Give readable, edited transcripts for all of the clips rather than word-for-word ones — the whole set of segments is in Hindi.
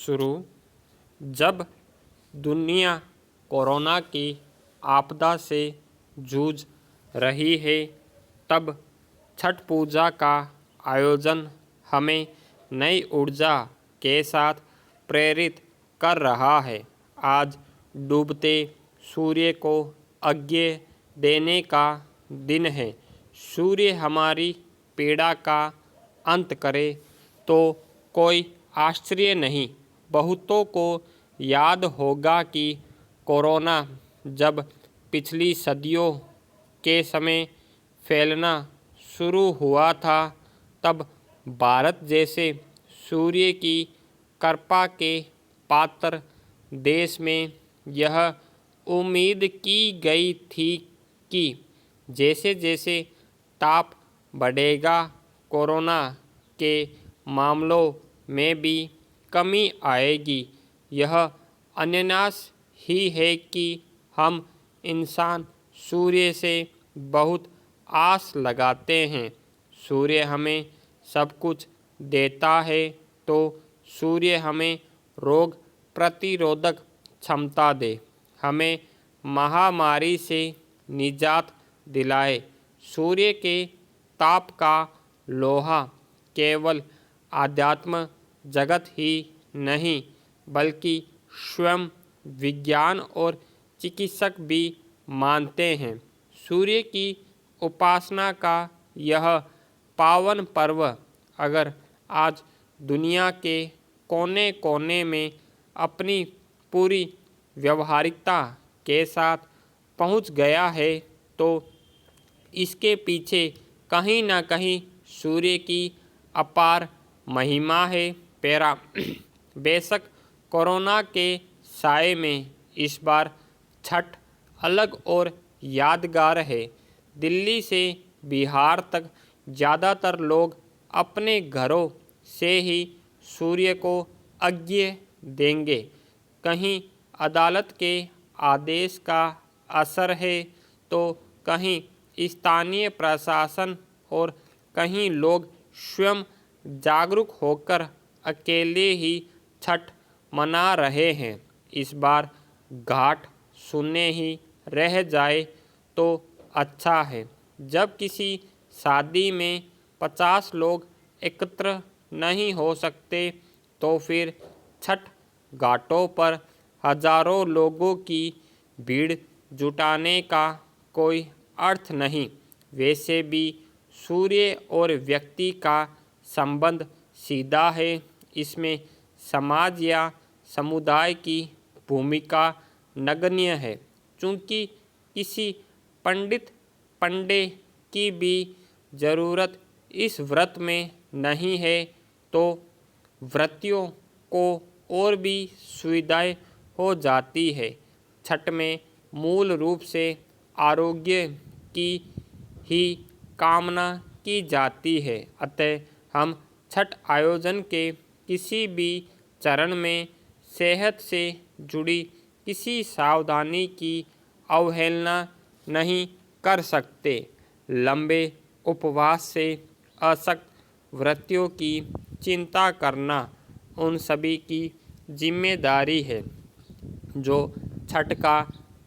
शुरू। जब दुनिया कोरोना की आपदा से जूझ रही है, तब छठ पूजा का आयोजन हमें नई ऊर्जा के साथ प्रेरित कर रहा है। आज डूबते सूर्य को अर्घ्य देने का दिन है। सूर्य हमारी पीड़ा का अंत करे तो कोई आश्चर्य नहीं। बहुतों को याद होगा कि कोरोना जब पिछली सदियों के समय फैलना शुरू हुआ था, तब भारत जैसे सूर्य की कृपा के पात्र देश में यह उम्मीद की गई थी कि जैसे जैसे ताप बढ़ेगा, कोरोना के मामलों में भी कमी आएगी। यह अनायास ही है कि हम इंसान सूर्य से बहुत आस लगाते हैं। सूर्य हमें सब कुछ देता है, तो सूर्य हमें रोग प्रतिरोधक क्षमता दे, हमें महामारी से निजात दिलाए। सूर्य के ताप का लोहा केवल आध्यात्म जगत ही नहीं, बल्कि स्वयं विज्ञान और चिकित्सक भी मानते हैं। सूर्य की उपासना का यह पावन पर्व अगर आज दुनिया के कोने कोने में अपनी पूरी व्यवहारिकता के साथ पहुंच गया है, तो इसके पीछे कहीं न कहीं सूर्य की अपार महिमा है। पैरा बेशक कोरोना के साए में इस बार छठ अलग और यादगार है। दिल्ली से बिहार तक ज़्यादातर लोग अपने घरों से ही सूर्य को अर्घ्य देंगे। कहीं अदालत के आदेश का असर है, तो कहीं स्थानीय प्रशासन और कहीं लोग स्वयं जागरूक होकर अकेले ही छठ मना रहे हैं। इस बार घाट शून्य ही रह जाए तो अच्छा है। जब किसी शादी में 50 लोग एकत्र नहीं हो सकते, तो फिर छठ घाटों पर हजारों लोगों की भीड़ जुटाने का कोई अर्थ नहीं। वैसे भी सूर्य और व्यक्ति का संबंध सीधा है। इसमें समाज या समुदाय की भूमिका नगण्य है। चूँकि किसी पंडे की भी ज़रूरत इस व्रत में नहीं है, तो व्रतियों को और भी सुविधाएं हो जाती है। छठ में मूल रूप से आरोग्य की ही कामना की जाती है। अतः हम छठ आयोजन के किसी भी चरण में सेहत से जुड़ी किसी सावधानी की अवहेलना नहीं कर सकते। लंबे उपवास से अशक्त व्रतियों की चिंता करना उन सभी की जिम्मेदारी है जो छठ का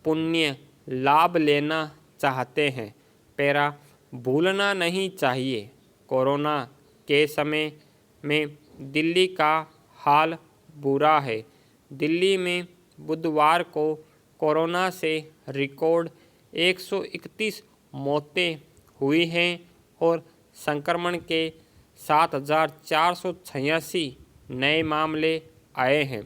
पुण्य लाभ लेना चाहते हैं। पैरा भूलना नहीं चाहिए, कोरोना के समय में दिल्ली का हाल बुरा है। दिल्ली में बुधवार को कोरोना से रिकॉर्ड 131 मौतें हुई हैं और संक्रमण के 7,486 नए मामले आए हैं।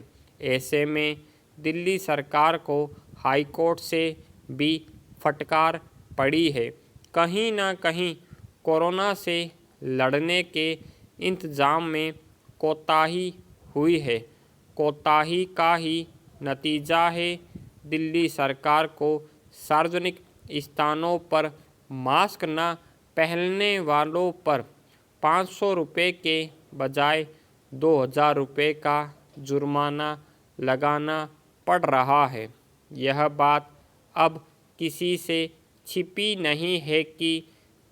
ऐसे में दिल्ली सरकार को हाईकोर्ट से भी फटकार पड़ी है। कहीं ना कहीं कोरोना से लड़ने के इंतजाम में कोताही हुई है। कोताही का ही नतीजा है दिल्ली सरकार को सार्वजनिक स्थानों पर मास्क न पहनने वालों पर 500 रुपये के बजाय 2,000 रुपये का जुर्माना लगाना पड़ रहा है। यह बात अब किसी से छिपी नहीं है कि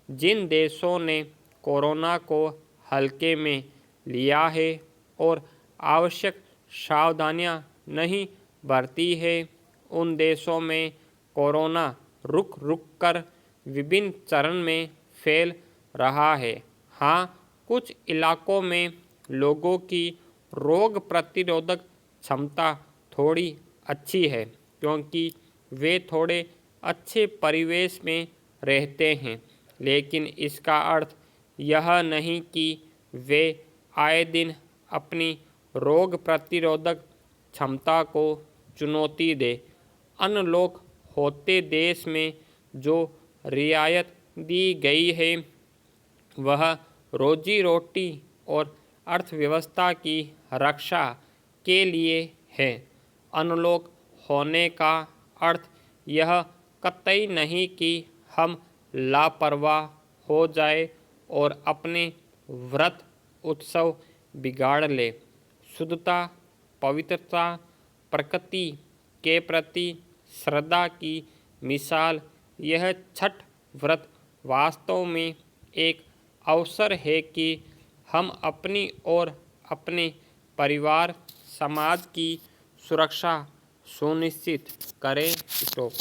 जिन देशों ने कोरोना को हल्के में लिया है और आवश्यक सावधानियां नहीं बरती है, उन देशों में कोरोना रुक रुक कर विभिन्न चरण में फैल रहा है। हाँ, कुछ इलाकों में लोगों की रोग प्रतिरोधक क्षमता थोड़ी अच्छी है, क्योंकि वे थोड़े अच्छे परिवेश में रहते हैं, लेकिन इसका अर्थ यह नहीं कि वे आए दिन अपनी रोग प्रतिरोधक क्षमता को चुनौती दे। अनलॉक होते देश में जो रियायत दी गई है वह रोजी रोटी और अर्थव्यवस्था की रक्षा के लिए है। अनलॉक होने का अर्थ यह कतई नहीं कि हम लापरवाह हो जाए और अपने व्रत उत्सव बिगाड़ ले। शुद्धता, पवित्रता, प्रकृति के प्रति श्रद्धा की मिसाल यह छठ व्रत वास्तव में एक अवसर है कि हम अपनी और अपने परिवार समाज की सुरक्षा सुनिश्चित करें। स्टॉप।